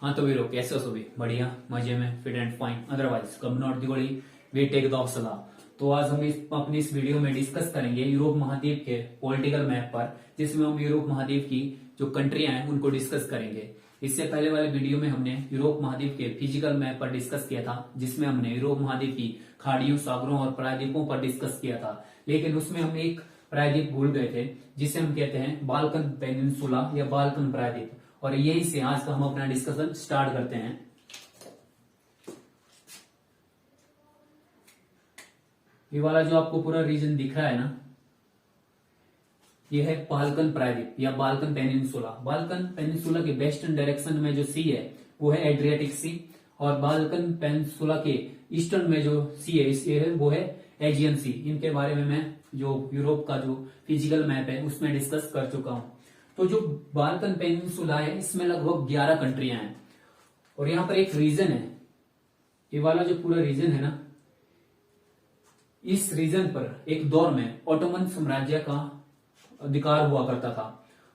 हाँ तो वीरो कैसे हो सभी? बढ़िया, मजे में, fit and fine, otherwise come not the गोली, वी टेक द ऑफसला। तो आज हम अपनी इस वीडियो में डिस्कस करेंगे यूरोप महाद्वीप के पॉलिटिकल मैप पर, जिसमें हम यूरोप महाद्वीप की जो कंट्रियां हैं उनको डिस्कस करेंगे। इससे पहले वाले वीडियो में हमने यूरोप महाद्वीप के फिजिकल मैप पर डिस्कस किया था, जिसमें हमने यूरोप महाद्वीप की खाड़ियों, सागरों और प्रायद्वीपों पर डिस्कस किया था। लेकिन उसमें हम एक प्रायद्वीप भूल गए थे, जिसे हम कहते हैं बाल्कन पेनिनसुला या बाल्कन प्रायद्वीप। और यही से आज का हम अपना डिस्कशन स्टार्ट करते हैं। ये वाला जो आपको पूरा रीजन दिख रहा है ना, ये है बाल्कन प्रायद्वीप या बाल्कन पेनिनसुला। बाल्कन पेनिनसुला के वेस्टर्न डायरेक्शन में जो सी है वो है एड्रियाटिक सी, और बाल्कन पेनिनसुला के ईस्टर्न में जो सी है वो है एजियन सी। इनके बारे में मैं जो यूरोप का जो फिजिकल मैप है उसमें डिस्कस कर चुका हूं। तो जो बाल्कन पेनिनसुला है इसमें लगभग 11 कंट्रियां हैं, और यहां पर एक रीजन है, ये वाला जो पूरा रीजन है ना, इस रीजन पर एक दौर में ऑटोमन साम्राज्य का अधिकार हुआ करता था।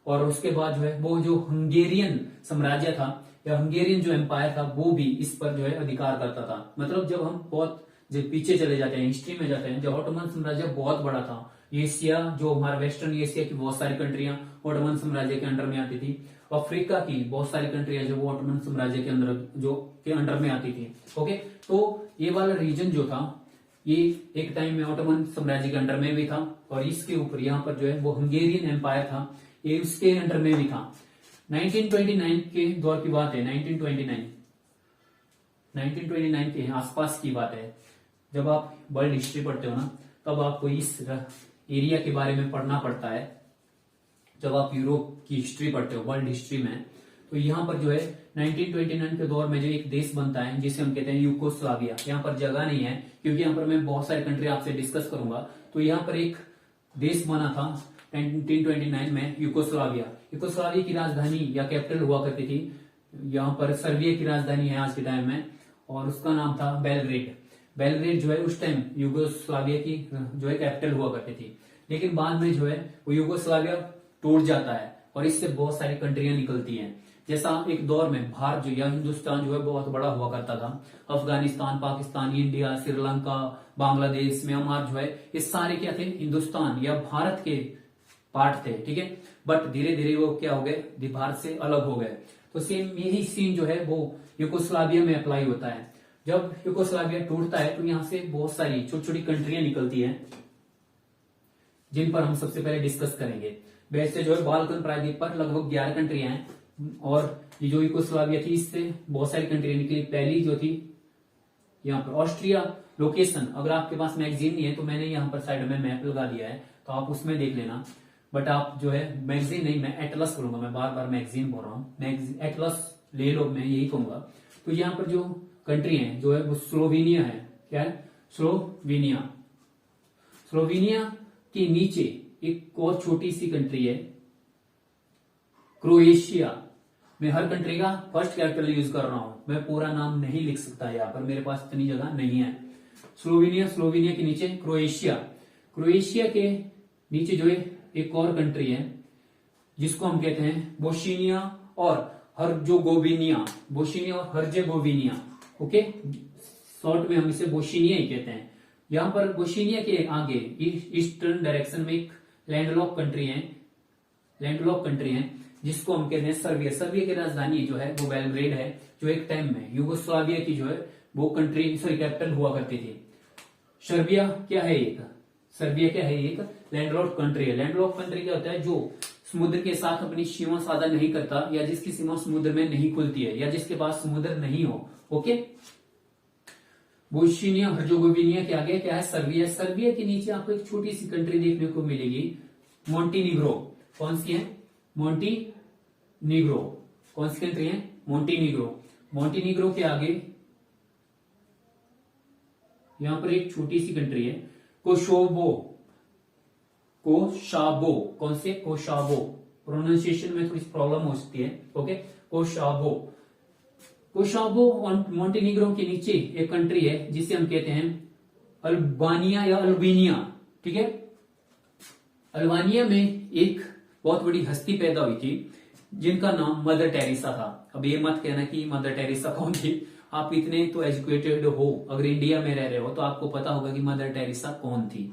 और उसके बाद जो है वो जो हंगेरियन साम्राज्य था या हंगेरियन जो एम्पायर था वो भी इस पर जो है अधिकार करता था। मतलब जब हम बहुत जब पीछे चले जाते हैं, हिस्ट्री में जाते हैं, जब ऑटोमन साम्राज्य बहुत बड़ा था, एशिया जो हमारा वेस्टर्न एशिया की बहुत सारी कंट्रियां ऑटोमन साम्राज्य के अंडर में आती थी। अफ्रीका की बहुत सारी कंट्रियां जो वो ऑटोमन साम्राज्य के अंदर जो के अंडर में आती थी। ओके, तो ये वाला रीजन जो था ये एक टाइम में ऑटोमन साम्राज्य के अंडर में भी था, और इसके ऊपर यहाँ पर जो है वो हंगेरियन एम्पायर था, ये उसके अंडर में भी था। 1929 के दौर की बात है, 1929 के आसपास की बात है। जब आप वर्ल्ड हिस्ट्री पढ़ते हो ना, तब आपको इस एरिया के बारे में पढ़ना पड़ता है। जब आप यूरोप की हिस्ट्री पढ़ते हो वर्ल्ड हिस्ट्री में, तो यहाँ पर जो है 1929 के दौर में जो एक देश बनता है जिसे हम कहते हैं यूगोस्लाविया। यहाँ पर जगह नहीं है क्योंकि यहाँ पर मैं बहुत सारी कंट्री आपसे डिस्कस करूंगा। तो यहाँ पर एक देश बना था 1929 में, यूगोस्लाविया। यूगोस्लाविया की राजधानी या कैपिटल हुआ करती थी, यहाँ पर सर्बिया की राजधानी है आज के टाइम में, और उसका नाम था बेलग्रेड। बेलग्रेड जो है उस टाइम यूगोस्लाविया की जो है कैपिटल हुआ करती थी। लेकिन बाद में जो है वो यूगोस्लाविया टूट जाता है और इससे बहुत सारी कंट्रियां निकलती हैं। जैसा एक दौर में भारत जो या हिंदुस्तान जो है बहुत बड़ा हुआ करता था, अफगानिस्तान, पाकिस्तान, इंडिया, श्रीलंका, बांग्लादेश, म्यांमार जो है ये सारे क्या थे, हिंदुस्तान या भारत के पार्ट थे। ठीक है, बट धीरे धीरे वो क्या हो गए, भारत से अलग हो गए। तो सेम यही सीन जो है वो यूगोस्लाविया में अप्लाई होता है। जब यूगोस्लाविया टूटता है तो यहाँ से बहुत सारी छोटी छोटी कंट्रियां निकलती हैं, जिन पर हम सबसे पहले डिस्कस करेंगे। वैसे जो है बाल्कन प्रायद्वीप पर लगभग 11 कंट्रियां हैं, और ये जो यूगोस्लाविया थी इससे बहुत सारी कंट्रियां निकली। पहली जो थी यहाँ पर ऑस्ट्रिया लोकेशन, अगर आपके पास मैगजीन नहीं है तो मैंने यहाँ पर साइड में मैप लगा दिया है, तो आप उसमें देख लेना। बट आप जो है मैगजीन नहीं, मैं एटलस बोलूंगा, मैं बार बार मैगजीन बोल रहा हूँ, एटलस ले लो, मैं यही कहूंगा। तो यहाँ पर जो कंट्री है जो है वो स्लोवेनिया है। क्या है? स्लोवेनिया। स्लोवेनिया के नीचे एक और छोटी सी कंट्री है क्रोएशिया। मैं हर कंट्री का फर्स्ट कैपिटल यूज कर रहा हूं, मैं पूरा नाम नहीं लिख सकता यहाँ पर, मेरे पास इतनी जगह नहीं है। स्लोवेनिया, स्लोवेनिया के नीचे क्रोएशिया। क्रोएशिया के नीचे जो है एक और कंट्री है जिसको हम कहते हैं बोस्निया और हर्जेगोविना। बोस्निया और हर्जेगोविना, ओके, शॉर्ट में हम इसे बोस्निया ही कहते हैं। यहाँ पर बोस्निया के आगे ईस्टर्न डायरेक्शन में एक लैंडलॉक कंट्री है, लैंडलॉक कंट्री है जिसको हम कहते हैं सर्बिया। सर्बिया की राजधानी जो है वो बेलग्रेड है, जो एक टाइम में यूगोस्लाविया की जो है वो कंट्री कैपिटल हुआ करती थी। सर्बिया क्या है? एक सर्बिया क्या है? एक लैंडलॉक कंट्री है। लैंडलॉक कंट्री क्या होता है? जो समुद्र के साथ अपनी सीमा साझा नहीं करता, या जिसकी सीमा समुद्र में नहीं खुलती है, या जिसके पास समुद्र नहीं हो। ओके, बोस्निया हर्जेगोविना के आगे क्या है? सर्बिया। सर्बिया के नीचे आपको एक छोटी सी कंट्री देखने को मिलेगी, मोंटीनीग्रो। कौन सी है? मोंटीनीग्रो। कौन सी कंट्री है? मोंटीनीग्रो। मोंटीनीग्रो के आगे यहां पर एक छोटी सी कंट्री है कोसोवो। कोशाबो। कौन से? कोशाबो। प्रोनाउंसिएशन में थोड़ी प्रॉब्लम हो सकती है। ओके, कोशाबो। कोशाबो और मोंटेनिग्रो के नीचे एक कंट्री है जिसे हम कहते हैं अल्बानिया या अल्बेनिया। ठीक है, अल्बानिया में एक बहुत बड़ी हस्ती पैदा हुई थी जिनका नाम मदर टेरेसा था। अब ये मत कहना कि मदर टेरेसा कौन थी, आप इतने तो एजुकेटेड हो, अगर इंडिया में रह रहे हो तो आपको पता होगा कि मदर टेरेसा कौन थी।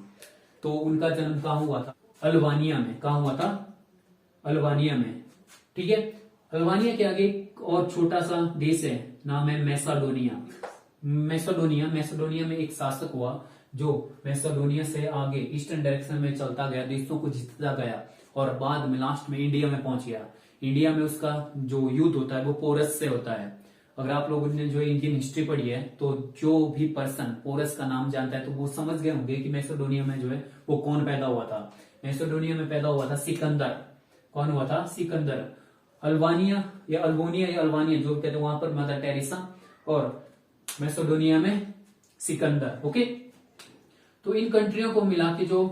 तो उनका जन्म कहाँ हुआ था? अल्बानिया में। कहाँ हुआ था? अल्बानिया में। ठीक है। अल्बानिया के आगे एक और छोटा सा देश है, नाम है मैसेडोनिया। मैसेडोनिया में एक शासक हुआ जो मैसेडोनिया से आगे ईस्टर्न डायरेक्शन में चलता गया, देशों को जीतता गया और बाद में लास्ट में इंडिया में पहुंच गया। इंडिया में उसका जो युद्ध होता है वो पोरस से होता है। अगर आप लोगों ने जो इंडियन हिस्ट्री पढ़ी है तो जो भी पर्सन पोरस का नाम जानता है तो वो समझ गए होंगे कि मैसेडोनिया में जो है वो कौन पैदा हुआ था। मैसेडोनिया में पैदा हुआ था सिकंदर। कौन हुआ था? सिकंदर। अल्बानिया या अल्बानिया जो कहते हैं, वहां पर मदर टेरेसा और मैसेडोनिया में सिकंदर। ओके। तो इन कंट्रियों को मिला के जो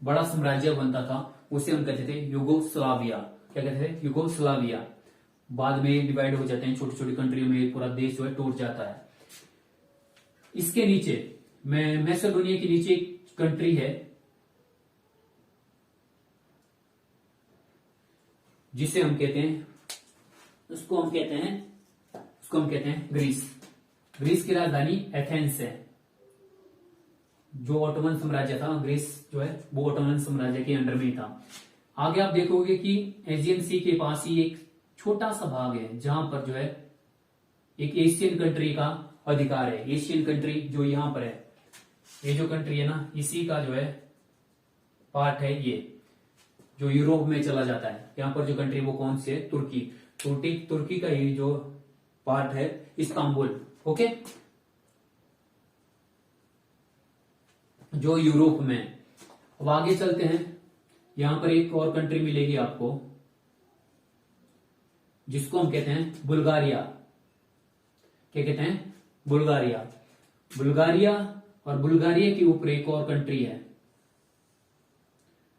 बड़ा साम्राज्य बनता था उसे हम कहते थे युगोस्लाविया। क्या कहते थे? युगोस्लाविया। बाद में डिवाइड हो जाते हैं छोटी छोटी कंट्रियों में, पूरा देश जो है टूट जाता है। इसके नीचे मैसेडोनिया के नीचे एक कंट्री है जिसे हम कहते हैं, उसको हम कहते हैं ग्रीस। ग्रीस की राजधानी एथेंस है। जो ऑटोमन साम्राज्य था, ग्रीस जो है वो ऑटोमन साम्राज्य के अंडर में ही था। आगे आप देखोगे कि एजियन सी के पास ही एक छोटा सा भाग है जहां पर जो है एक एशियन कंट्री का अधिकार है। एशियन कंट्री जो यहां पर है, ये जो कंट्री है ना, इसी का जो है पार्ट है ये, जो यूरोप में चला जाता है। यहाँ पर जो कंट्री वो कौन सी है? तुर्की का ही जो पार्ट है इस्तांबुल। ओके। जो यूरोप में। अब आगे चलते हैं, यहां पर एक और कंट्री मिलेगी आपको जिसको हम कहते हैं बुल्गारिया। क्या कहते हैं? बुल्गारिया। बुल्गारिया और बुल्गारिया के ऊपर एक और कंट्री है,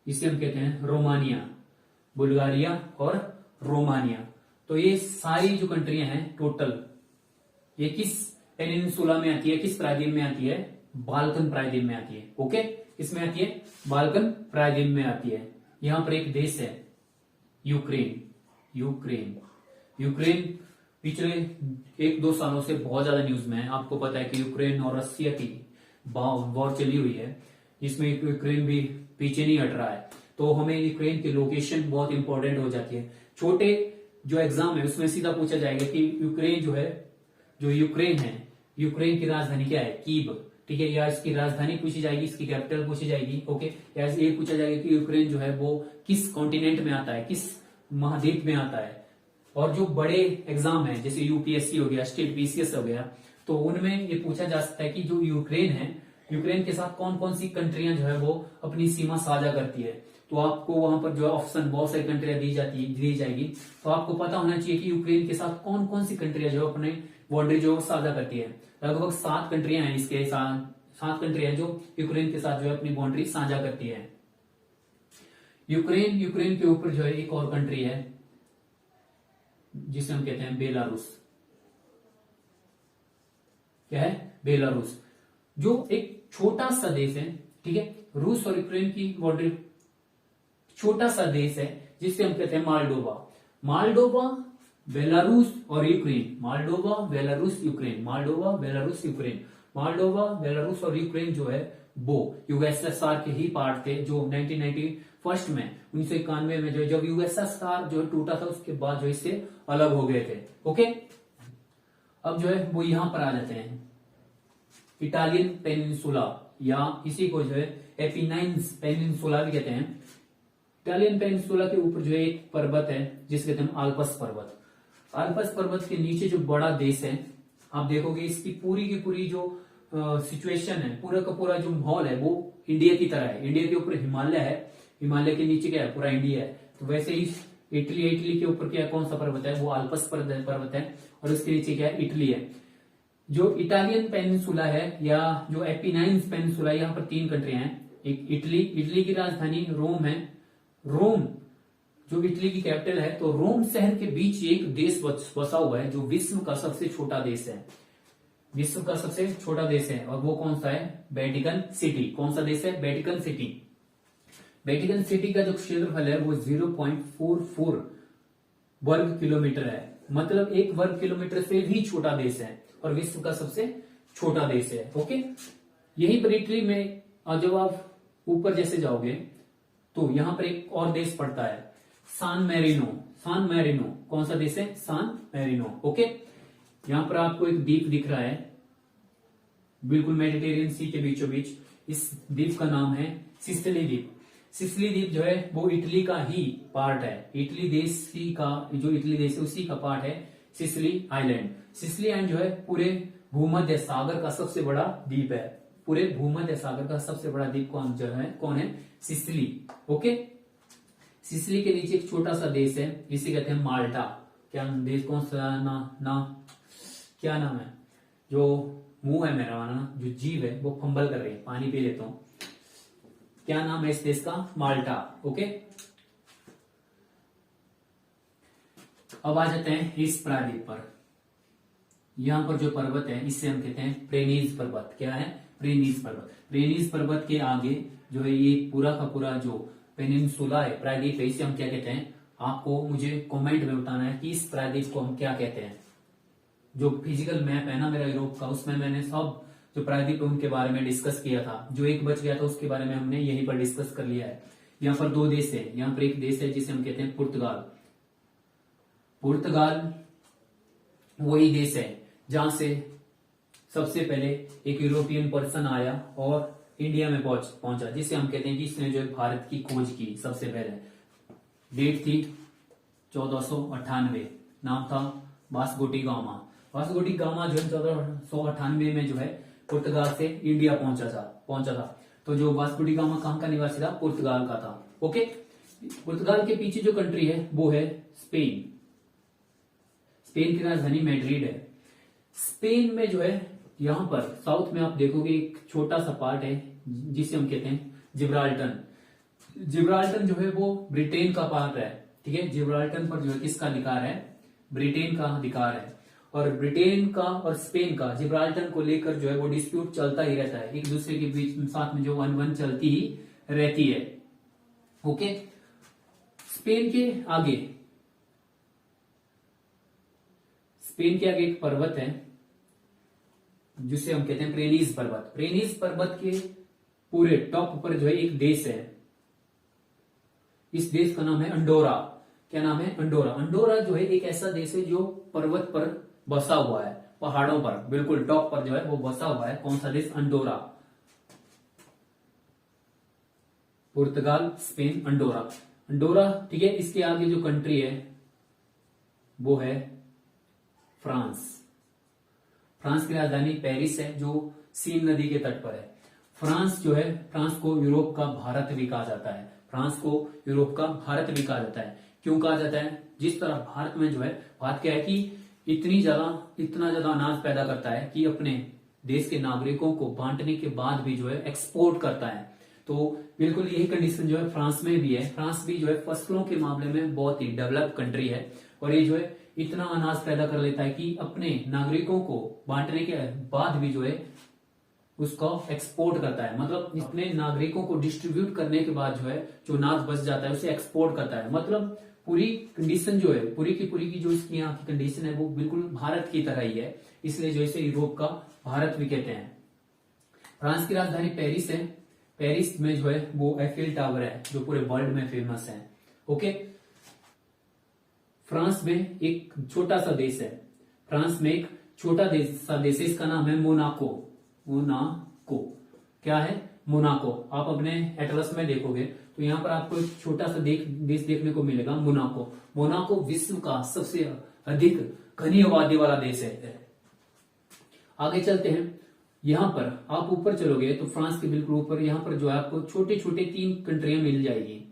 इसे हम कहते हैं रोमानिया। बुल्गारिया और रोमानिया। तो ये सारी जो कंट्रियां हैं टोटल, ये किस पेनिनसुला में आती है, किस प्रायद्वीप में आती है? बाल्कन प्रायद्वीप में आती है। ओके। इसमें आती है बाल्कन प्रायद्वीप में आती है। यहां पर एक देश है यूक्रेन। पिछले 1-2 सालों से बहुत ज्यादा न्यूज में है। आपको पता है कि यूक्रेन और रशिया की वॉर चली हुई है, जिसमें यूक्रेन भी पीछे नहीं हट रहा है। तो हमें यूक्रेन की लोकेशन बहुत इंपॉर्टेंट हो जाती है। छोटे जो एग्जाम है उसमें सीधा पूछा जाएगा कि यूक्रेन जो है, जो यूक्रेन है, यूक्रेन की राजधानी क्या है? कीव। ठीक है। या इसकी राजधानी पूछी जाएगी, इसकी कैपिटल पूछी जाएगी। ओके। या ये पूछा जाएगा कि यूक्रेन जो है वो किस कॉन्टिनेंट में आता है, किस महाद्वीप में आता है। और जो बड़े एग्जाम है जैसे यूपीएससी हो गया, स्टेट पीसीएस हो गया, तो उनमें ये पूछा जा सकता है कि जो यूक्रेन है, यूक्रेन के साथ कौन कौन सी कंट्रियां जो है वो अपनी सीमा साझा करती है। तो आपको वहां पर जो है ऑप्शन बहुत सारी कंट्रियां दी जाएगी। तो आपको पता होना चाहिए कि यूक्रेन के साथ कौन कौन सी कंट्रियां जो अपने बाउंड्री जो साझा करती है। लगभग 7 कंट्रियां हैं इसके साथ, 7 कंट्रियां जो यूक्रेन के साथ जो है अपनी बाउंड्री साझा करती है। यूक्रेन के ऊपर जो है एक और कंट्री है जिसे हम कहते हैं बेलारूस। क्या है? बेलारूस, जो एक छोटा सा देश है। ठीक है। रूस और यूक्रेन की बॉर्डर, छोटा सा देश है जिसे हम कहते हैं मालडोवा, बेलारूस और यूक्रेन। मालडोवा, बेलारूस, और यूक्रेन जो है वो यूएसएसआर के ही पार्ट थे, जो 1991 में 1991 में जो जब यूएसएसआर जो टूटा था उसके बाद जो इससे अलग हो गए थे। ओके। अब जो है वो यहां पर आ जाते हैं, इटालियन पेनिनसुला, या इसी को जो है एपिनाइन्स पेनिनसुला भी कहते हैं। इटालियन पेनिनसुला के ऊपर जो है एक पर्वत है जिसे कहते हैं आल्पस पर्वत। आल्पस पर्वत के नीचे जो बड़ा देश है, आप देखोगे इसकी पूरी की पूरी जो सिचुएशन है, पूरा का पूरा जो माहौल है वो इंडिया की तरह है। इंडिया के ऊपर हिमालय है, हिमालय के नीचे क्या है? पूरा इंडिया है। तो वैसे ही इटली के ऊपर क्या, कौन सा पर्वत है? वो आल्पस पर्वत है, और उसके नीचे क्या है? इटली है। जो इटालियन पेनिनसुला है या जो एपिनाइन्स पेनिनसुला, यहाँ पर 3 कंट्रियां हैं। एक इटली की राजधानी रोम है। रोम जो इटली की कैपिटल है, तो रोम शहर के बीच एक देश बसा हुआ है जो विश्व का सबसे छोटा देश है। विश्व का सबसे छोटा देश है, और वो कौन सा है? Vatican city. कौन सा देश है? Vatican city. वेटिकन सिटी का जो क्षेत्रफल है वो 0.44 वर्ग किलोमीटर है, मतलब 1 वर्ग किलोमीटर से भी छोटा देश है और विश्व का सबसे छोटा देश है। ओके, यही पर इटली में जब आप ऊपर जैसे जाओगे तो यहां पर एक और देश पड़ता है, सान मैरिनो। सान मैरिनो कौन सा देश है? सान मैरिनो। ओके, यहां पर आपको एक द्वीप दिख रहा है बिल्कुल मेडिटेरियन सी के बीचों बीच। इस द्वीप का नाम है सिसिली द्वीप। सिसिली द्वीप जो है वो इटली का ही पार्ट है। इटली देश ही का, जो इटली देश है उसी का पार्ट है सिसिली आइलैंड। सिसिली आइलैंड जो है पूरे भूमध्य सागर का सबसे बड़ा द्वीप है। पूरे भूमध्य सागर का सबसे बड़ा द्वीप कौन है? सिसिली। ओके, सिसिली के नीचे एक छोटा सा देश है, इसे कहते हैं माल्टा। क्या देश, कौन सा क्या नाम है? जो मुंह है मेरा ना, जो जीव है वो फंबल कर रही है, पानी पी लेता हूं। क्या नाम है इस देश का? माल्टा। ओके, अब आ जाते हैं इस प्रायद्वीप पर। यहां पर जो पर्वत है इससे हम कहते हैं प्रेनीज पर्वत। क्या है? प्रेनीज पर्वत। प्रेनीज पर्वत के आगे जो है ये पूरा का पूरा जो पेनिनसुला है, प्रायद्वीप है, इसे हम क्या कहते हैं? आपको मुझे कमेंट में बताना है कि इस प्रायद्वीप को हम क्या कहते हैं। जो फिजिकल मैप है ना मेरा यूरोप का, उसमें मैंने सब जो प्रायद्वीप है उनके बारे में डिस्कस किया था। जो एक बच गया था उसके बारे में हमने यहीं पर डिस्कस कर लिया है। यहाँ पर 2 देश है। यहाँ पर एक देश है जिसे हम कहते हैं पुर्तगाल। पुर्तगाल वही देश है जहां से सबसे पहले एक यूरोपियन पर्सन आया और इंडिया में पहुंचा, जिसे हम कहते हैं कि इसने जो भारत की खोज की सबसे पहले। डेट थी 1498। नाम था Vasco D gamma. Vasco D gamma जो है 1498 में जो है पुर्तगाल से इंडिया पहुंचा था। तो जो वास्को डी गामा कहां का निवासी था? पुर्तगाल का था। ओके, पुर्तगाल के पीछे जो कंट्री है वो है स्पेन। स्पेन की राजधानी मैड्रिड है। स्पेन में जो है यहां पर साउथ में आप देखोगे एक छोटा सा पार्ट है जिसे हम कहते हैं जिब्राल्टर। जिब्राल्टर जो है वो ब्रिटेन का पार्ट है। ठीक है, जिब्राल्टर पर जो है किसका अधिकार है? ब्रिटेन का अधिकार है। और ब्रिटेन का और स्पेन का जिब्राल्टर को लेकर जो है वो डिस्प्यूट चलता ही रहता है, एक दूसरे के बीच में साथ में जो वन चलती ही रहती है। ओके, स्पेन के आगे एक पर्वत है जिसे हम कहते हैं प्रेनीज पर्वत। प्रेनीज पर्वत के पूरे टॉप पर जो है एक देश है। इस देश का नाम है अंडोरा। क्या नाम है? अंडोरा। अंडोरा जो है एक ऐसा देश है जो पर्वत पर बसा हुआ है, पहाड़ों पर बिल्कुल टॉप पर जो है वो बसा हुआ है। कौन सा देश? अंडोरा। पुर्तगाल, स्पेन, अंडोरा। अंडोरा, ठीक है। इसके आगे जो कंट्री है वो है फ्रांस। फ्रांस की राजधानी पेरिस है जो सीन नदी के तट पर है। फ्रांस जो है, फ्रांस को यूरोप का भारत भी कहा जाता है। फ्रांस को यूरोप का भारत भी कहा जाता है। क्यों कहा जाता है? जिस तरह भारत में जो है, बात क्या है कि इतना ज्यादा अनाज पैदा करता है कि अपने देश के नागरिकों को बांटने के बाद भी जो है एक्सपोर्ट करता है। तो बिल्कुल यही कंडीशन जो है फ्रांस में भी है। फ्रांस भी जो है फसलों के मामले में बहुत ही डेवलप कंट्री है और ये जो है इतना अनाज पैदा कर लेता है कि अपने नागरिकों को बांटने के बाद भी जो है उसको एक्सपोर्ट करता है। मतलब अपने नागरिकों को डिस्ट्रीब्यूट करने के बाद जो है जो अनाज बच जाता है उसे एक्सपोर्ट करता है। मतलब पूरी कंडीशन जो है, पूरी की जो इसकी यहाँ की कंडीशन है वो बिल्कुल भारत की तरह ही है। इसलिए जो इसे यूरोप का भारत भी कहते हैं। फ्रांस की राजधानी पेरिस है। पेरिस में जो है वो एफिल टावर है जो पूरे वर्ल्ड में फेमस है। ओके, फ्रांस में एक छोटा सा देश है। फ्रांस में एक छोटा सा देश है, इसका नाम है मोनाको। मोनाको क्या है? मोनाको। आप अपने एटलस में देखोगे तो यहाँ पर आपको एक छोटा सा देश देखने को मिलेगा, मोनाको। मोनाको विश्व का सबसे अधिक घनी आबादी वाला देश है। आगे चलते हैं। यहाँ पर आप ऊपर चलोगे तो फ्रांस के बिल्कुल ऊपर यहाँ पर जो है आपको छोटे छोटे 3 कंट्रियां मिल जाएगी।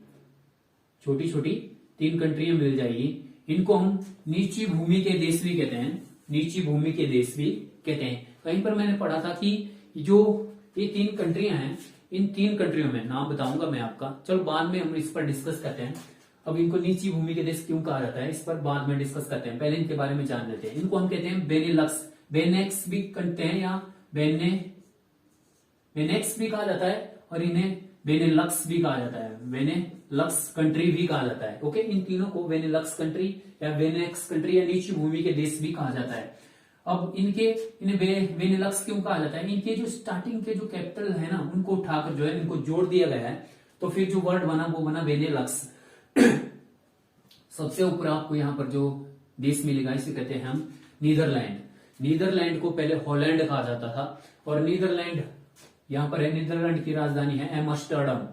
छोटी 3 कंट्रियां मिल जाएगी। इनको हम नीची भूमि के देश भी कहते हैं। नीची भूमि के देश भी कहते हैं। कहीं पर मैंने पढ़ा था कि जो ये 3 कंट्रियां हैं, इन 3 कंट्रियों में नाम बताऊंगा मैं आपका, चलो बाद में हम इस पर डिस्कस करते हैं। अब इनको नीची भूमि के देश क्यों कहा जाता है इस पर बाद में डिस्कस करते हैं। पहले इनके बारे में जान लेते हैं। इनको हम कहते हैं बेनेलक्स। बेनेक्स भी कहते हैं या बेनेक्स भी कहा जाता है और इन्हें वेनेलक्स भी कहा जाता है, वेनेलक्स कंट्री भी कहा जाता है। ओके, इन तीनों को वेनेलक्स कंट्री या वेनेक्स कंट्री या नीची भूमि के देश भी कहा जाता है। अब इन्हें वेनेलक्स क्यों कहा जाता है? इनके जो स्टार्टिंग के जो कैपिटल है ना, उनको उठाकर जो है इनको जोड़ दिया गया है, तो फिर जो वर्ड बना वो बना वेनेलक्स। सबसे ऊपर आपको यहाँ पर जो देश मिलेगा इसे कहते हैं हम नीदरलैंड। नीदरलैंड को पहले हॉलैंड कहा जाता था, और नीदरलैंड यहाँ पर है, नीदरलैंड की राजधानी है एम्स्टर्डम।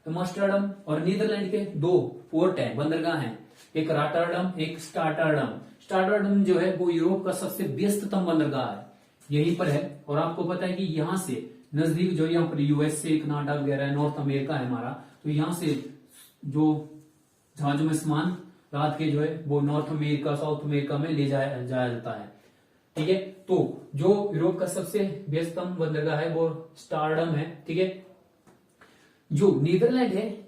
एम्स्टर्डम और नीदरलैंड के दो पोर्ट है, बंदरगाह है, एक रॉटरडम, एक स्टार्टरडम। स्टार्टरडम जो है वो यूरोप का सबसे व्यस्ततम बंदरगाह है, यहीं पर है। और आपको पता है कि यहाँ से नजदीक जो यहाँ पर यूएसए, कनाडा वगैरह, नॉर्थ अमेरिका है हमारा, तो यहाँ से जो जहाजों में सामान रात के जो है वो नॉर्थ अमेरिका, साउथ अमेरिका में ले जाया जाता है। ठीक है, तो जो यूरोप का सबसे व्यस्ततम बंदरगाह है वो स्टारडम है। ठीक है, जो नीदरलैंड है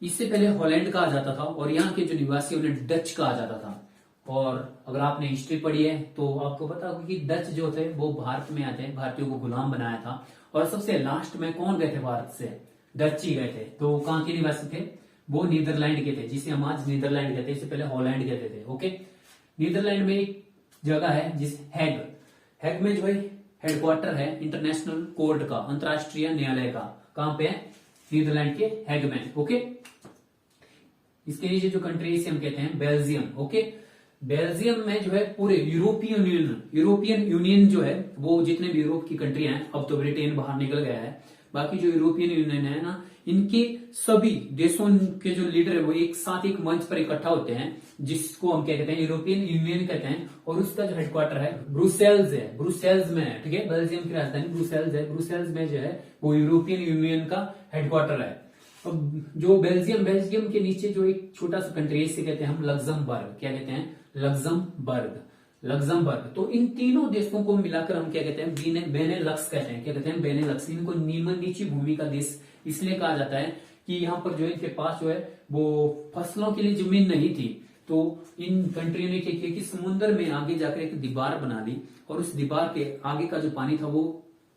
इससे पहले हॉलैंड कहा जाता था, और यहाँ के जो निवासी उन्हें डच कहा जाता था। और अगर आपने हिस्ट्री पढ़ी है तो आपको पता होगा कि डच जो थे वो भारत में आते हैं, भारतीयों को गुलाम बनाया था। और सबसे लास्ट में कौन गए थे भारत से? डच ही गए थे। तो कहाँ के निवासी थे? वो नीदरलैंड के थे, जिसे हम आज नीदरलैंड कहते हैं, इससे पहले हॉलैंड कहते थे। ओके, नीदरलैंड में एक जगह है जिस हैग में जो है हेडक्वार्टर है इंटरनेशनल कोर्ट का, अंतरराष्ट्रीय न्यायालय का। कहां पे है? नीदरलैंड के हैग में। ओके, इसके नीचे जो कंट्री इसे हम कहते हैं बेल्जियम। ओके, बेल्जियम में जो है पूरे यूरोपियन यूनियन जो है वो जितने भी यूरोप की कंट्री हैं, अब तो ब्रिटेन बाहर निकल गया है, बाकी जो यूरोपियन यूनियन है ना, इनके सभी देशों के जो लीडर है वो एक साथ एक मंच पर इकट्ठा होते हैं, जिसको हम क्या कहते हैं? यूरोपियन यूनियन कहते हैं। और उसका जो हेडक्वार्टर है ब्रुसेल्स है, ब्रुसेल्स में है। ठीक है, बेल्जियम की राजधानी ब्रुसेल्स है, ब्रुसेल्स में जो है वो यूरोपियन यूनियन का हेडक्वार्टर है। अब जो बेल्जियम के नीचे जो एक छोटा सा कंट्री है इसे कहते हैं हम लग्जमबर्ग। क्या कहते हैं? लग्जमबर्ग। तो इन तीनों देशों को मिलाकर हम क्या कहते हैं? बेनेलक्स कहते हैं। क्या कहते हैं? बेनेलक्स। इनको नीची भूमि का देश इसलिए कहा जाता है कि यहाँ पर जो इनके पास जो है वो फसलों के लिए जमीन नहीं थी, तो इन कंट्रियों ने क्या किया कि समुद्र में आगे जाकर एक दीवार बना दी, और उस दीवार के आगे का जो पानी था वो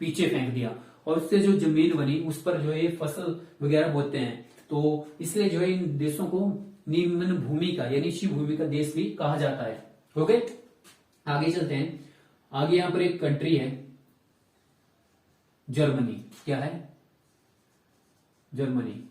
पीछे फेंक दिया, और उससे जो जमीन बनी उस पर जो है फसल वगैरह बोते हैं। तो इसलिए जो है इन देशों को निम्न भूमि का या नीची भूमि का देश भी कहा जाता है। ओके, आगे चलते हैं। आगे यहाँ पर एक कंट्री है जर्मनी। क्या है? जर्मनी।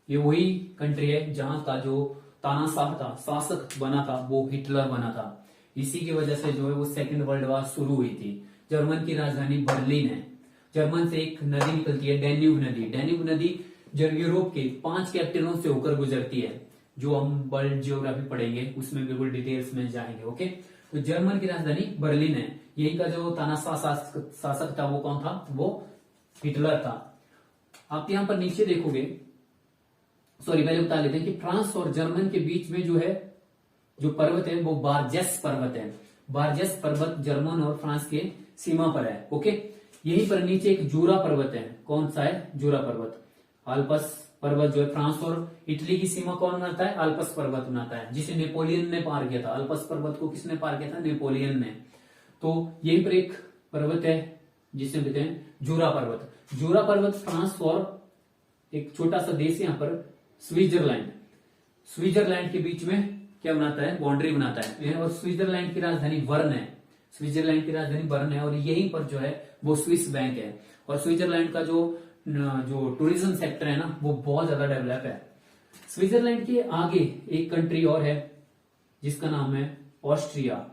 ये वही कंट्री है जहां का जो तानाशाह था, शासक बना था, वो हिटलर बना था। इसी की वजह से जो है वो सेकेंड वर्ल्ड वॉर शुरू हुई थी। जर्मन की राजधानी बर्लिन है। जर्मन से एक नदी निकलती है, डैन्यूब नदी। डैन्यूब नदी यूरोप के 5 कैपिटलों से होकर गुजरती है, जो हम वर्ल्ड जियोग्राफी पढ़ेंगे उसमें बिल्कुल डिटेल्स में जाएंगे। ओके, तो जर्मन की राजधानी बर्लिन है। यही का जो तानाशाह शासक था वो कौन था? वो हिटलर था। आप यहां पर नीचे देखोगे, सॉरी पहले बता लेते हैं कि फ्रांस और जर्मन के बीच में जो है जो पर्वत है वो बारजेस पर्वत है। बारजेस पर्वत जर्मन और फ्रांस के सीमा पर है। ओके, यहीं पर नीचे एक जूरा पर्वत है। कौन सा है? जूरा पर्वत। आल्पस पर्वत जो है फ्रांस और इटली की सीमा कौन बनाता है? आल्पस पर्वत बनाता है, जिसे नेपोलियन ने पार किया था। आल्पस पर्वत को किसने पार किया था? नेपोलियन ने। तो यहीं पर एक पर्वत है जिसे कहते हैं जूरा पर्वत। जूरा पर्वत फ्रांस और एक छोटा सा देश यहाँ पर स्विट्जरलैंड के बीच में क्या बनाता है? बाउंड्री बनाता है। और स्विट्जरलैंड की राजधानी बर्न है। स्विट्जरलैंड की राजधानी बर्न है, और यहीं पर जो है वो स्विस बैंक है। और स्विट्जरलैंड का जो टूरिज्म सेक्टर है ना वो बहुत ज्यादा डेवलप है। स्विट्जरलैंड के आगे एक कंट्री और है जिसका नाम है ऑस्ट्रिया।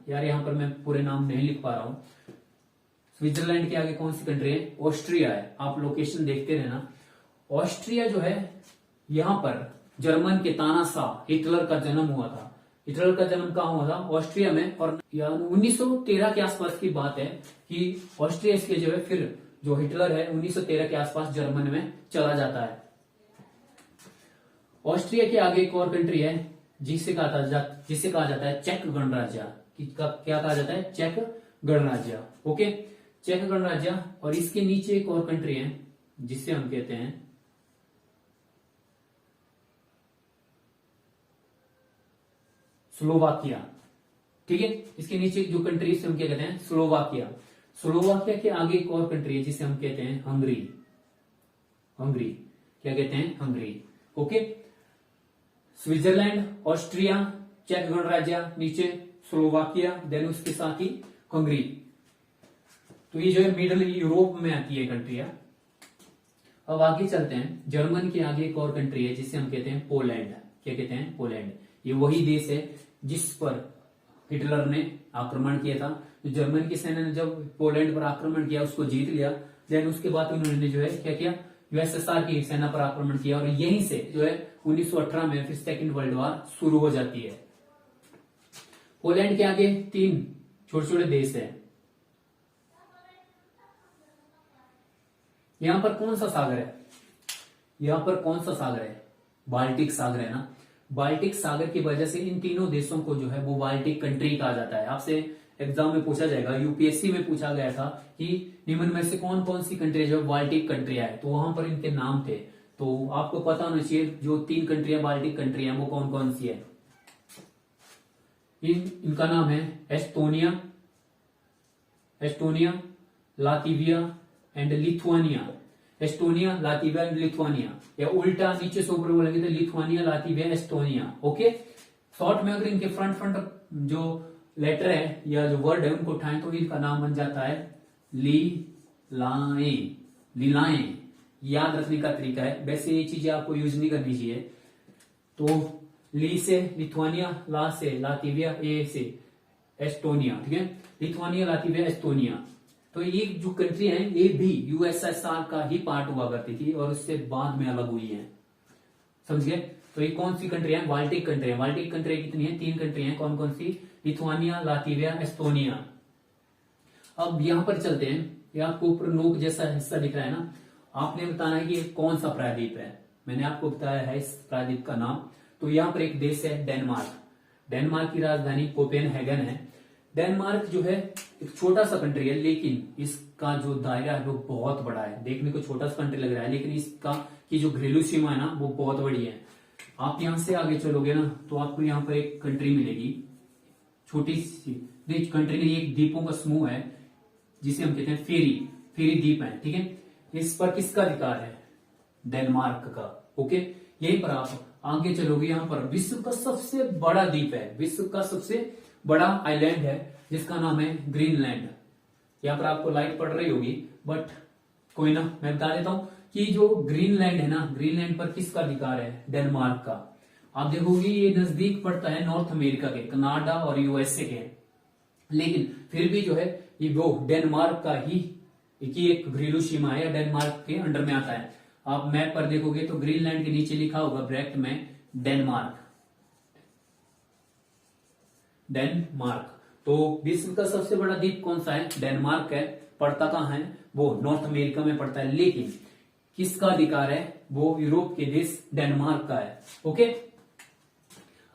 यार यहाँ पर मैं पूरे नाम नहीं लिख पा रहा हूं। स्विट्जरलैंड के आगे कौन सी कंट्री है? ऑस्ट्रिया है। आप लोकेशन देखते रहना। ऑस्ट्रिया जो है यहां पर जर्मन के तानाशाह हिटलर का जन्म हुआ था। हिटलर का जन्म कहां हुआ था? ऑस्ट्रिया में। और 1913 के आसपास की बात है कि ऑस्ट्रिया के जो है फिर जो हिटलर है 1913 के आसपास जर्मन में चला जाता है। ऑस्ट्रिया के आगे एक और कंट्री है जिसे कहा जाता है चेक गणराज्य। क्या कहा जाता है? चेक गणराज्य। ओके, चेक गणराज्य। और इसके नीचे एक और कंट्री है जिसे हम कहते हैं स्लोवाकिया। ठीक है, इसके नीचे जो कंट्री से हम क्या कहते हैं? स्लोवाकिया। स्लोवाकिया के आगे एक और कंट्री है जिसे हम कहते हैं हंगरी। हंगरी, क्या कहते हैं, हंगरी। ओके, स्विट्जरलैंड, ऑस्ट्रिया, चेक गणराज्य, नीचे स्लोवाकिया, देन उसके साथ ही हंगरी। तो ये जो है मिडल यूरोप में आती है कंट्री है। अब आगे चलते हैं, जर्मन के आगे एक और कंट्री है जिसे हम कहते हैं पोलैंड। क्या कहते हैं, पोलैंड। ये वही देश है जिस पर हिटलर ने आक्रमण किया था। तो जर्मन की सेना ने जब पोलैंड पर आक्रमण किया, उसको जीत लिया, देन उसके बाद उन्होंने जो है क्या किया, यूएसएसआर की सेना पर आक्रमण किया, और यहीं से जो है 1918 में फिर सेकेंड वर्ल्ड वॉर शुरू हो जाती है। पोलैंड के आगे 3 छोटे छोटे देश है। यहां पर कौन सा सागर है, यहां पर कौन सा सागर है, बाल्टिक सागर है ना। बाल्टिक सागर की वजह से इन तीनों देशों को जो है वो बाल्टिक कंट्री कहा जाता है। आपसे एग्जाम में पूछा जाएगा, यूपीएससी में पूछा गया था कि निम्न में से कौन कौन सी कंट्री जो बाल्टिक कंट्रियां है, तो वहां पर इनके नाम थे। तो आपको पता होना चाहिए जो 3 कंट्रियां बाल्टिक कंट्री है वो कौन कौन सी है। इनका नाम है Estonia, Latvia and Lithuania. Estonia, Latvia and Lithuania, या उल्टा नीचे से ऊपर बोलेंगे तो Lithuania, Latvia, Estonia. Okay, short में अगर इनके फ्रंट जो लेटर है या जो वर्ड है उनको उठाएं तो इनका नाम बन जाता है लीलाएं। याद रखने का तरीका है, वैसे ये चीजें आपको यूज नहीं करनी चाहिए। तो ली से लिथुआनिया, ला से लातविया, ए से एस्टोनिया। ठीक है, लिथुआनिया, लातविया, एस्टोनिया। तो ये जो कंट्री है ये भी यूएसएसआर का ही पार्ट हुआ करती थी और उससे बाद में अलग हुई है, समझ गए। तो ये कौन सी कंट्री है, बाल्टिक कंट्री है। बाल्टिक कंट्री कितनी है, 3 कंट्री है। कौन कौन सी, लिथुआनिया, लातविया, एस्टोनिया। अब यहां पर चलते हैं, ये आपको ऊपर नोक जैसा हिस्सा दिख रहा है ना, आपने बताना है कि ये कौन सा प्रायद्वीप है। मैंने आपको बताया है इस प्रायद्वीप का नाम। तो यहाँ पर एक देश है डेनमार्क। डेनमार्क की राजधानी कोपेनहेगन है। डेनमार्क जो है एक छोटा सा कंट्री है, लेकिन इसका जो दायरा है वो बहुत बड़ा है। देखने को छोटा सा कंट्री लग रहा है, लेकिन इसका की जो घरेलू सीमा है ना वो बहुत बड़ी है। आप यहां से आगे चलोगे ना तो आपको यहाँ पर एक कंट्री मिलेगी, छोटी सी कंट्री नहीं, एक द्वीपों का समूह है जिसे हम कहते हैं फेरी द्वीप है। ठीक है, इस पर किसका अधिकार है, डेनमार्क का। ओके, यहीं पर आप आगे चलोगे, यहाँ पर विश्व का सबसे बड़ा द्वीप है, विश्व का सबसे बड़ा आइलैंड है जिसका नाम है ग्रीनलैंड। यहाँ पर आपको लाइट पड़ रही होगी बट कोई ना, मैं बता देता हूं कि जो ग्रीनलैंड है ना, ग्रीनलैंड पर किसका अधिकार है, डेनमार्क का। आप देखोगे ये नजदीक पड़ता है नॉर्थ अमेरिका के, कनाडा और यूएसए के, लेकिन फिर भी जो है ये वो डेनमार्क का ही की एक घरेलू सीमा है या डेनमार्क के अंडर में आता है। आप मैप पर देखोगे तो ग्रीनलैंड के नीचे लिखा होगा ब्रैकेट में डेनमार्क। तो विश्व का सबसे बड़ा द्वीप कौन सा है, डेनमार्क है। पड़ता कहां है, वो नॉर्थ अमेरिका में पड़ता है, लेकिन किसका अधिकार है, वो यूरोप के देश डेनमार्क का है। ओके,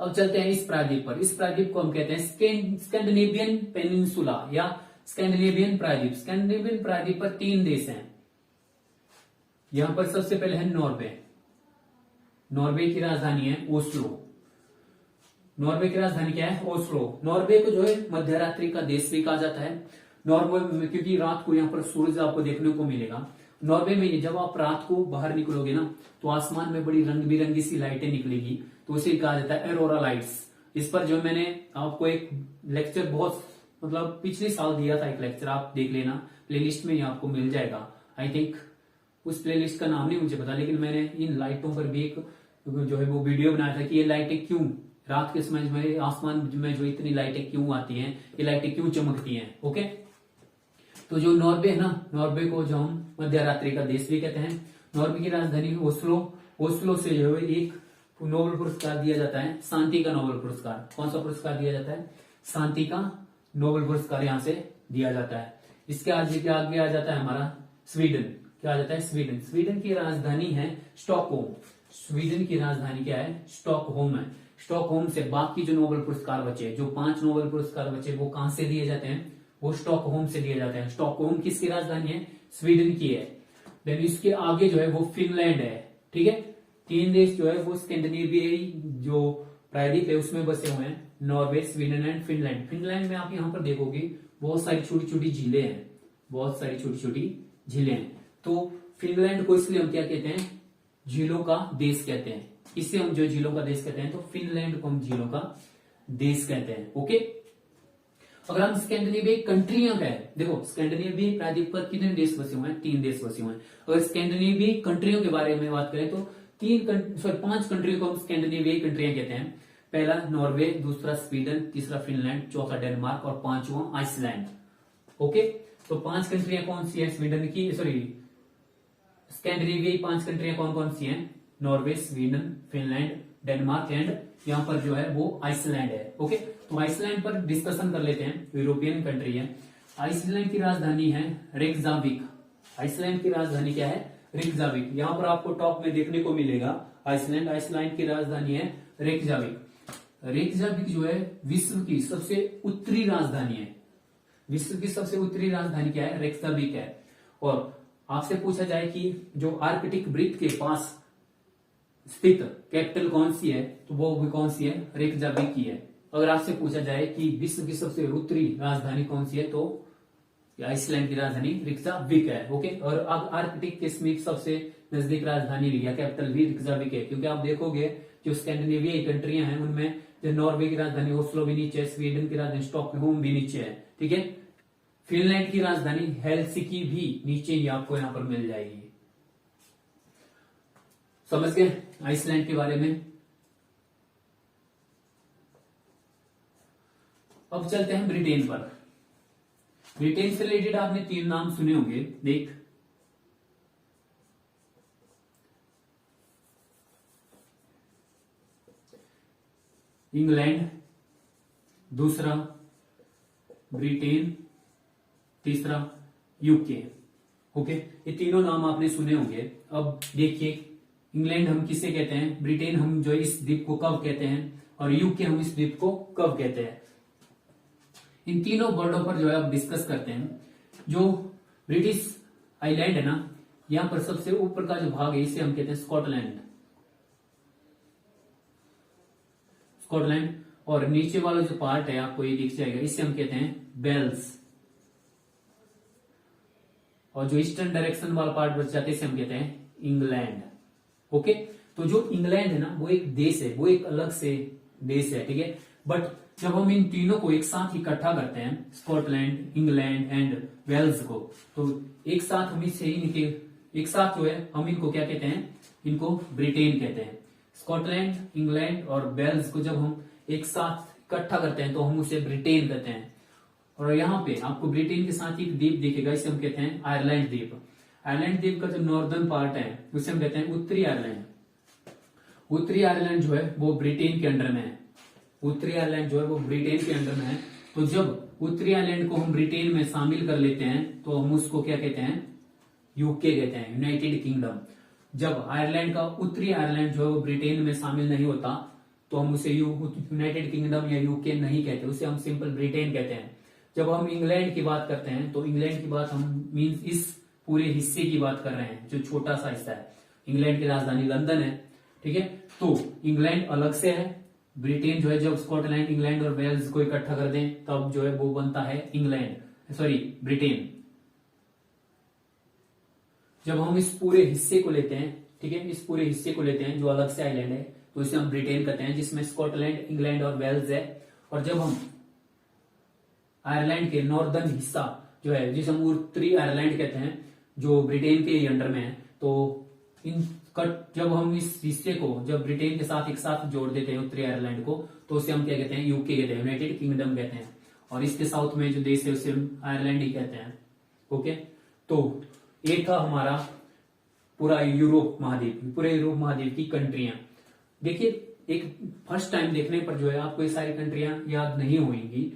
अब चलते हैं इस प्रायद्वीप पर। इस प्रायद्वीप को हम कहते हैं स्कैंडिनेवियन पेनिनसुला या स्कैंडिनेवियन प्रायद्वीप। स्कैंडिनेवियन प्रायद्वीप पर 3 देश हैं। यहां पर सबसे पहले है नॉर्वे। नॉर्वे की राजधानी है ओस्लो। नॉर्वे की राजधानी क्या है, ओस्लो। नॉर्वे को जो है मध्य रात्रि का देश भी कहा जाता है। नॉर्वे में क्योंकि रात को यहाँ पर सूरज आपको देखने को मिलेगा। नॉर्वे में जब आप रात को बाहर निकलोगे ना तो आसमान में बड़ी रंग बिरंगी सी लाइटें निकलेगी, तो उसे कहा जाता है एरोरा लाइट्स। इस पर जो मैंने आपको एक लेक्चर बहुत मतलब पिछले साल दिया था, एक लेक्चर आप देख लेना, प्लेलिस्ट में ही आपको मिल जाएगा। आई थिंक उस प्लेलिस्ट का नाम नहीं मुझे पता, लेकिन मैंने इन लाइटों पर भी एक जो है वो वीडियो बनाया था कि ये लाइटें क्यों रात के समय में आसमान में जो इतनी लाइटें क्यों आती हैं, ये लाइटें क्यों चमकती हैं। ओके, तो जो नॉर्वे है ना, नॉर्वे को जो हम मध्य रात्रि का देश भी कहते हैं। नॉर्वे की राजधानी ओस्लो। ओस्लो से जो है एक नोबेल पुरस्कार दिया जाता है, शांति का नोबेल पुरस्कार। कौन सा पुरस्कार दिया जाता है, शांति का नोबेल पुरस्कार यहां से दिया जाता है। इसके आगे आ जाता है हमारा स्वीडन। क्या आ जाता है, स्वीडन। स्वीडन की राजधानी है स्टॉकहोम। स्वीडन की राजधानी क्या है, स्टॉकहोम है। स्टॉकहोम से बाकी जो नोबेल पुरस्कार बचे, जो 5 नोबेल पुरस्कार बचे, वो कहां से दिए जाते हैं, वो स्टॉकहोम से दिए जाते हैं। स्टॉकहोम किसकी राजधानी है, स्वीडन की है। देन इसके आगे जो है वो फिनलैंड है। ठीक है, 3 देश जो है वो स्कैंडिनेवियाई जो प्रायद्वीप है उसमें बसे हुए हैं, Norway, Sweden and Finland. Finland में आप यहाँ पर देखोगे बहुत सारी छोटी छोटी झीलें हैं, बहुत सारी छोटी छोटी झीलें हैं। तो फिनलैंड को इसलिए हम क्या कहते हैं, झीलों का देश कहते हैं। इसे हम जो झीलों का देश कहते हैं, तो फिनलैंड को हम झीलों का देश कहते हैं। ओके, अगर हम स्कैंडिनेवियन कंट्रियां का है, देखो स्कैंडिनेवियन प्रायद्वीप पर कितने देश बसे हुए हैं, 3 देश बसे हुए हैं। अगर स्कैंडिनेवियन कंट्रियों के बारे में बात करें तो 5 कंट्रियों को हम स्कैंडिनेवियन कंट्रियां कहते हैं। पहला नॉर्वे, दूसरा स्वीडन, तीसरा फिनलैंड, चौथा डेनमार्क और 5वां आइसलैंड। ओके, तो 5 कंट्रियां कौन सी है स्वीडन की, सॉरी स्कैंडिनेवियन 5 कंट्रियां कौन कौन सी हैं, Norway, Sweden, Finland, Denmark and यहाँ पर जो है वो आइसलैंड है। ओके, तो आइसलैंड पर डिस्कशन कर लेते हैं। यूरोपियन कंट्री है। आइसलैंड की राजधानी है रेकजाविक। आइसलैंड की राजधानी क्या है, रेकजाविक। यहाँ पर आपको टॉप में देखने को मिलेगा आइसलैंड। आइसलैंड की राजधानी है रेकजाविक। रेकजाविक जो है विश्व की सबसे उत्तरी राजधानी है। विश्व की सबसे उत्तरी राजधानी क्या है, रेकजाविक है। और आपसे पूछा जाए कि जो आर्कटिक वृत्त के पास स्थित कैपिटल कौन सी है, तो वो भी कौन सी है, रेकजाविक की है। अगर आपसे पूछा जाए कि विश्व की सबसे उत्तरी राजधानी कौन सी है, तो आइसलैंड की राजधानी रेकजाविक है। ओके, और अब आर्कटिक के समीप सबसे नजदीक राजधानी भी या कैपिटल भी रेकजाविक है। क्योंकि आप देखोगे जो स्कैंडिनेवियन कंट्रियां हैं उनमें जो नॉर्वे की राजधानी ओस्लो भी नीचे है, स्वीडन की राजधानी स्टॉकहोम भी नीचे है। ठीक है, फिनलैंड की राजधानी हेलसिंकी भी नीचे ही आपको यहां पर मिल जाएगी। समझ गए आइसलैंड के बारे में। अब चलते हैं ब्रिटेन पर। ब्रिटेन से रिलेटेड आपने 3 नाम सुने होंगे, देख इंग्लैंड, दूसरा ब्रिटेन, तीसरा यूके। ओके, ये तीनों नाम आपने सुने होंगे। अब देखिए इंग्लैंड हम किसे कहते हैं, ब्रिटेन हम जो इस द्वीप को कब कहते हैं, और यूके हम इस द्वीप को कब कहते हैं। इन तीनों वर्डों पर जो है अब डिस्कस करते हैं। जो ब्रिटिश आइलैंड है ना, यहां पर सबसे ऊपर का जो भाग है इसे हम कहते हैं स्कॉटलैंड। स्कॉटलैंड, और नीचे वाला जो पार्ट है आपको ये दिख जाएगा, इसे हम कहते हैं वेल्स। और जो ईस्टर्न डायरेक्शन वाला पार्ट बच जाता है इसे हम कहते हैं इंग्लैंड। ओके, तो जो इंग्लैंड है ना वो एक देश है, वो एक अलग से देश है। ठीक है, बट जब हम इन तीनों को एक साथ इकट्ठा करते हैं, स्कॉटलैंड, इंग्लैंड एंड वेल्स को, तो एक साथ हम इसे एक साथ जो है हम इनको क्या कहते हैं, इनको ब्रिटेन कहते हैं। स्कॉटलैंड, इंग्लैंड और वेल्स को जब हम एक साथ इकट्ठा करते हैं तो हम उसे ब्रिटेन कहते हैं। और यहाँ पे आपको ब्रिटेन के साथ एक द्वीप दिखेगा, इसे हम कहते हैं आयरलैंड द्वीप। आयरलैंड द्वीप का जो नॉर्दर्न पार्ट है उसे हम कहते हैं उत्तरी आयरलैंड। उत्तरी आयरलैंड जो है वो ब्रिटेन के अंडर में है। उत्तरी आयरलैंड जो है वो ब्रिटेन के अंडर में है। तो जब उत्तरी आयरलैंड को हम ब्रिटेन में शामिल कर लेते हैं तो हम उसको क्या कहते हैं, यूके कहते हैं, यूनाइटेड किंगडम। जब आयरलैंड का उत्तरी आयरलैंड जो है वो ब्रिटेन में शामिल नहीं होता तो हम उसे यूनाइटेड किंगडम या यूके नहीं कहते, उसे हम सिंपल ब्रिटेन कहते हैं। जब हम इंग्लैंड की बात करते हैं तो इंग्लैंड की बात हम मीन्स इस पूरे हिस्से की बात कर रहे हैं जो छोटा सा हिस्सा है। इंग्लैंड की राजधानी लंदन है। ठीक है, तो इंग्लैंड अलग से है। ब्रिटेन जो है जब स्कॉटलैंड, इंग्लैंड और वेल्स को इकट्ठा कर दें तब जो है वो बनता है ब्रिटेन। जब हम इस पूरे हिस्से को लेते हैं, ठीक है, इस पूरे हिस्से को लेते हैं जो अलग से आइलैंड है तो इसे हम ब्रिटेन कहते हैं, जिसमें स्कॉटलैंड, इंग्लैंड और वेल्स है। और जब हम आयरलैंड के नॉर्दर्न हिस्सा जो है जिसे हम उत्तरी आयरलैंड कहते हैं जो ब्रिटेन के अंडर में है, तो जब हम इस हिस्से को जब ब्रिटेन के साथ एक साथ जोड़ देते हैं उत्तरी आयरलैंड को, तो उसे हम क्या कहते हैं, यूके कहते हैं, यूनाइटेड किंगडम कहते हैं। और इसके साउथ में जो देश है उसे हम आयरलैंड ही कहते हैं। ओके, तो ये था हमारा पूरा यूरोप महाद्वीप, पूरे यूरोप महाद्वीप की कंट्रियां। देखिए एक फर्स्ट टाइम देखने पर जो है आपको ये सारी कंट्रियां याद नहीं होंगी।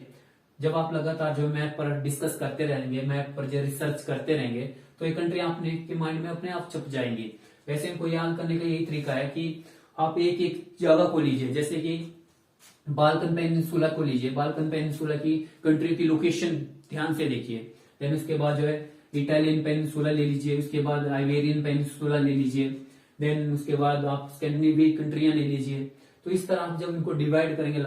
जब आप लगातार जो मैप पर डिस्कस करते रहेंगे, मैप पर जो रिसर्च करते रहेंगे, तो ये कंट्री आपने के माइंड में अपने आप छप जाएंगी। वैसे इनको याद करने का यही तरीका है कि आप एक एक जगह को लीजिए, जैसे कि बाल्कन पेनिनसुला को लीजिए। बाल्कन पेनिनसुला की कंट्री की लोकेशन ध्यान से देखिए। देन उसके बाद जो है इटालियन पेनिनसुला ले लीजिए, उसके बाद आइबेरियन पेनिनसुला ले लीजिए, देन उसके बाद आप स्कैंडिनेवियन कंट्रियां ले लीजिए। तो इस तरह आप जब इनको डिवाइड करेंगे